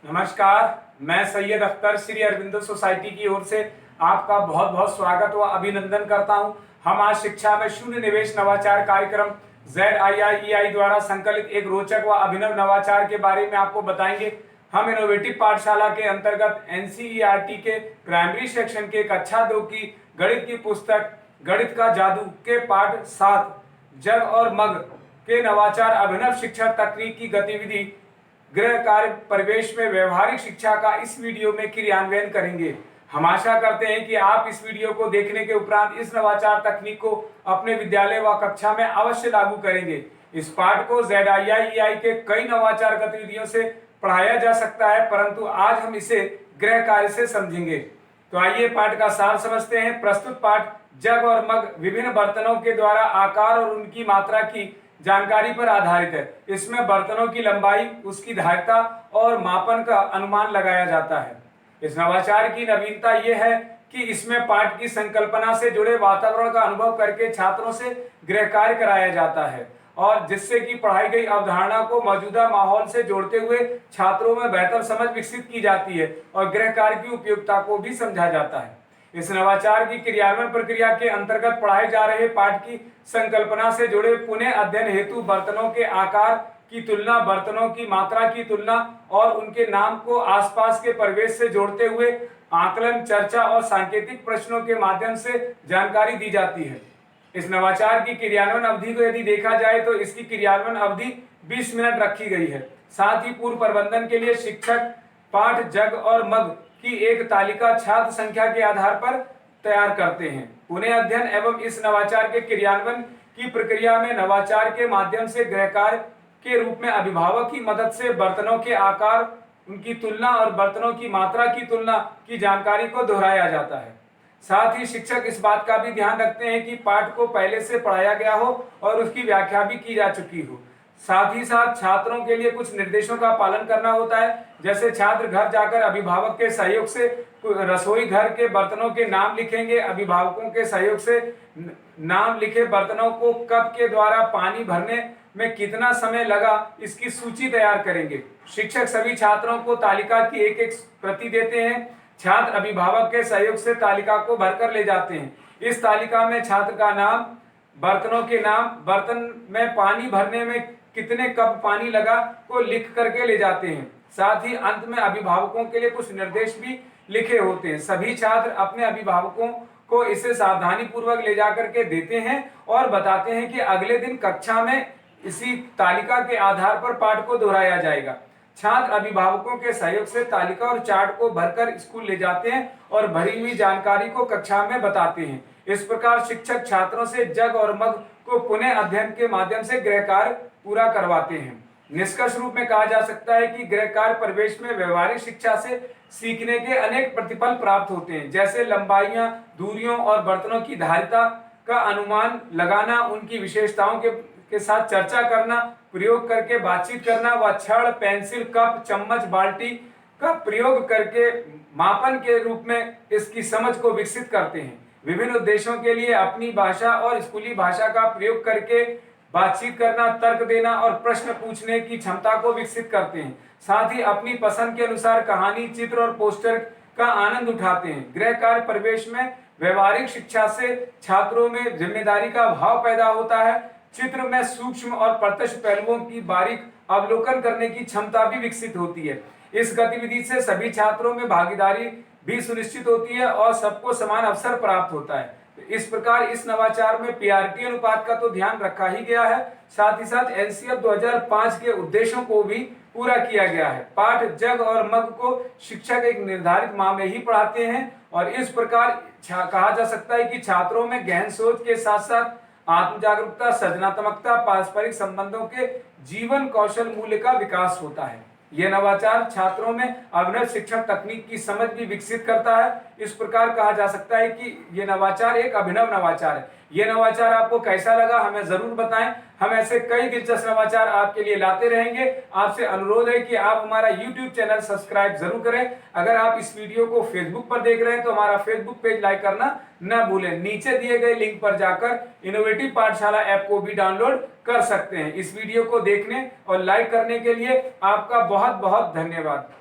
नमस्कार। मैं सैयद अख्तर श्री अरविंदो सोसाइटी की ओर से आपका बहुत बहुत स्वागत व अभिनंदन करता हूं। हम आज शिक्षा में शून्य निवेश नवाचार कार्यक्रम ZIIEI द्वारा संकलित एक रोचक व अभिनव नवाचार के बारे में आपको बताएंगे। हम इनोवेटिव पाठशाला के अंतर्गत NCERT के प्राइमरी सेक्शन के कक्षा 2 की गणित की पुस्तक गणित का जादू के पाठ 7 जग और मग के नवाचार अभिनव शिक्षा तकनीक की गतिविधि गृह कार्य परिवेश में व्यवहारिक शिक्षा का इस वीडियो में क्रियान्वयन करेंगे। हम आशा करते हैं कि आप इस वीडियो को देखने के उपरांत इस नवाचार तकनीक को अपने विद्यालय व कक्षा में अवश्य लागू करेंगे। इस पाठ को ZIIEI के कई नवाचार गतिविधियों से पढ़ाया जा सकता है, परंतु आज हम इसे गृह कार्य से समझेंगे। तो आइए पाठ का सार समझते हैं। प्रस्तुत पाठ जग और मग विभिन्न बर्तनों के द्वारा आकार और उनकी मात्रा की जानकारी पर आधारित है। इसमें बर्तनों की लंबाई, उसकी धारिता और मापन का अनुमान लगाया जाता है। इस नवाचार की नवीनता यह है कि इसमें पाठ की संकल्पना से जुड़े वातावरण का अनुभव करके छात्रों से गृह कार्य कराया जाता है और जिससे कि पढ़ाई गई अवधारणा को मौजूदा माहौल से जोड़ते हुए छात्रों में बेहतर समझ विकसित की जाती है और गृह कार्य की उपयोगिता को भी समझा जाता है। इस नवाचार की क्रियान्वयन प्रक्रिया के अंतर्गत पढ़ाए जा रहे पाठ की संकल्पना से जुड़े पुनः अध्ययन हेतु बर्तनों के आकार की तुलना, बर्तनों की मात्रा की तुलना और उनके नाम को आसपास के परिवेश से जोड़ते हुए आकलन, चर्चा और सांकेतिक प्रश्नों के माध्यम से जानकारी दी जाती है। इस नवाचार की क्रियान्वयन अवधि को यदि देखा जाए तो इसकी क्रियान्वयन अवधि 20 मिनट रखी गई है। साथ ही पूर्व प्रबंधन के लिए शिक्षक पाठ जग और मग की एक तालिका छात्र संख्या के आधार पर तैयार करते हैं। पुनः अध्ययन एवं इस नवाचार के क्रियान्वयन की प्रक्रिया में नवाचार के माध्यम से गृह कार्य के रूप में अभिभावक की मदद से बर्तनों के आकार, उनकी तुलना और बर्तनों की मात्रा की तुलना की जानकारी को दोहराया जाता है। साथ ही शिक्षक इस बात का भी ध्यान रखते हैं कि पाठ को पहले से पढ़ाया गया हो और उसकी व्याख्या भी की जा चुकी हो। साथ ही साथ छात्रों के लिए कुछ निर्देशों का पालन करना होता है, जैसे छात्र घर जाकर अभिभावक के सहयोग से रसोई घर के बर्तनों के नाम लिखेंगे, अभिभावकों के सहयोग से नाम लिखे बर्तनों को कप के द्वारा पानी भरने में कितना समय लगा इसकी सूची तैयार करेंगे। शिक्षक सभी छात्रों को तालिका की एक एक प्रति देते हैं। छात्र अभिभावक के सहयोग से तालिका को भरकर ले जाते हैं। इस तालिका में छात्र का नाम, बर्तनों के नाम, बर्तन में पानी भरने में कितने कप पानी लगा को लिख करके ले जाते हैं। साथ ही अंत में अभिभावकों के लिए कुछ निर्देश भी लिखे होते हैं। सभी छात्र अपने अभिभावकों को इसे सावधानी पूर्वक ले जाकर के देते हैं और बताते हैं कि अगले दिन कक्षा में इसी तालिका के आधार पर पाठ को दोहराया जाएगा। छात्र अभिभावकों के सहयोग से तालिका और चार्ट को भरकर स्कूल ले जाते हैं और भरी हुई जानकारी को कक्षा में बताते हैं। इस प्रकार शिक्षक छात्रों से जग और मग को पुनः अध्ययन के माध्यम से गृह कार्य पूरा करवाते हैं। निष्कर्ष रूप में कहा जा सकता है कि गृह कार्य परिवेश में व्यवहारिक शिक्षा से सीखने के अनेक प्रतिफल प्राप्त होते हैं, जैसे लंबाइयां, दूरियों और बर्तनों की धारिता का अनुमान लगाना, उनकी विशेषताओं के साथ चर्चा करना, प्रयोग करके बातचीत करना व छड़, पेंसिल, कप, चम्मच, बाल्टी का प्रयोग करके मापन के रूप में इसकी समझ को विकसित करते हैं। विभिन्न उद्देश्यों के लिए अपनी भाषा और स्कूली भाषा का प्रयोग करके बातचीत करना, तर्क देना और प्रश्न पूछने की क्षमता को विकसित करते हैं। साथ ही अपनी पसंद के अनुसार कहानी, चित्र और पोस्टर का आनंद उठाते हैं। गृह कार्य परिवेश में व्यवहारिक शिक्षा से छात्रों में जिम्मेदारी का भाव पैदा होता है। चित्र में सूक्ष्म और प्रत्यक्ष पहलुओं की बारीक अवलोकन करने की क्षमता भी विकसित होती है। इस गतिविधि से सभी छात्रों में भागीदारी भी सुनिश्चित होती है और सबको समान अवसर प्राप्त होता है। इस प्रकार इस नवाचार में पीआरटी अनुपात का तो ध्यान रखा ही गया है, साथ ही साथ एनसीएफ 2005 के उद्देश्यों को भी पूरा किया गया है। पाठ जग और मग को शिक्षक एक निर्धारित माह में ही पढ़ाते हैं और इस प्रकार कहा जा सकता है कि छात्रों में गहन सोच के साथ साथ आत्म जागरूकता, सृजनात्मकता, पारस्परिक संबंधों के जीवन कौशल मूल्य का विकास होता है। यह नवाचार छात्रों में अभिनव शिक्षण तकनीक की समझ भी विकसित करता है। इस प्रकार कहा जा सकता है कि यह नवाचार एक अभिनव नवाचार है। यह नवाचार आपको कैसा लगा हमें जरूर बताएं। हम ऐसे कई दिलचस्प नवाचार आपके लिए लाते रहेंगे। आपसे अनुरोध है कि आप हमारा YouTube चैनल सब्सक्राइब जरूर करें। अगर आप इस वीडियो को फेसबुक पर देख रहे हैं तो हमारा फेसबुक पेज लाइक करना न भूलें। नीचे दिए गए लिंक पर जाकर इनोवेटिव पाठशाला ऐप को भी डाउनलोड कर सकते हैं। इस वीडियो को देखने और लाइक करने के लिए आपका बहुत बहुत धन्यवाद।